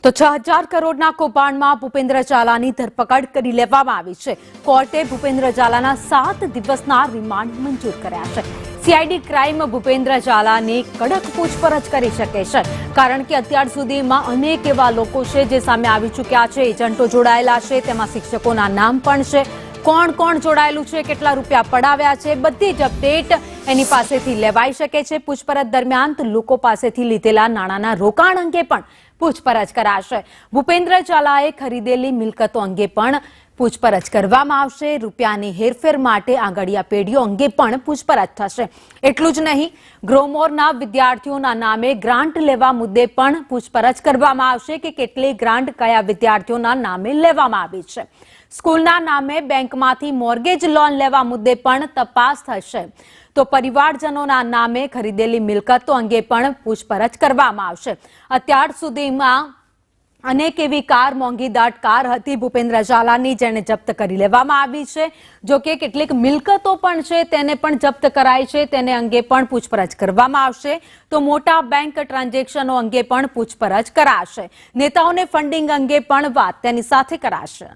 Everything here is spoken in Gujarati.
તો 6000 કરોડના કૌભાંડમાં ભૂપેન્દ્ર ઝાલાની ધરપકડ કરી લેવામાં આવી છે। કોર્ટે ભૂપેન્દ્ર ઝાલાના 7 દિવસના રિમાન્ડ મંજૂર કર્યા છે। સીઆઈડી ક્રાઇમ ભૂપેન્દ્ર ઝાલાની કડક પૂછપરછ કરી શકે છે, કારણ કે અત્યાર સુધીમાં અનેક એવા લોકો છે જે સામે આવી ચૂક્યા છે। એજન્ટો જોડાયેલા છે, તેમાં શિક્ષકોના નામ પણ છે। કોણ કોણ જોડાયેલું છે, કેટલા રૂપિયા પડાવ્યા છે, બધી જ અપડેટ એની પાસેથી લેવાઈ શકે છે। પૂછપરછ દરમિયાન લોકો પાસેથી લીધેલા નાણાંના રોકાણ અંગે પણ પૂછપરછ કરાશે। ભૂપેન્દ્ર ઝાલાએ ખરીદેલી મિલકતો અંગે પણ પૂછપરછ કરવામાં આવશે। રૂપિયાની હેરફેર માટે આંગળીયા પેઢીઓ અંગે પણ પૂછપરછ થશે। એટલું જ નહીં, ગ્રોમોરના વિદ્યાર્થીઓના નામે ગ્રાન્ટ લેવા મુદ્દે પણ પૂછપરછ કરવામાં આવશે કે કેટલી ગ્રાન્ટ કયા વિદ્યાર્થીઓના નામે લેવામાં આવી છે। સ્કૂલના નામે બેંકમાંથી મોર્ગેજ લોન લેવા મુદ્દે પણ તપાસ થશે। તો પરિવારજનોના નામે ખરીદેલી મિલકતો અંગે પણ પૂછપરછ કરવામાં આવશે। અત્યાર સુધીમાં અનેક એવી કાર, મોંઘીદાટ કાર હતી ભૂપેન્દ્ર ઝાલાની, જેને જપ્ત કરી લેવામાં આવી છે। જો કે કેટલીક મિલકતો પણ છે તેને પણ જપ્ત કરાઈ છે, તેને અંગે પણ પૂછપરછ કરવામાં આવશે। તો મોટા બેંક ટ્રાન્ઝેક્શનો અંગે પણ પૂછપરછ કરાશે। નેતાઓને ફંડિંગ અંગે પણ વાત તેની સાથે કરાશે।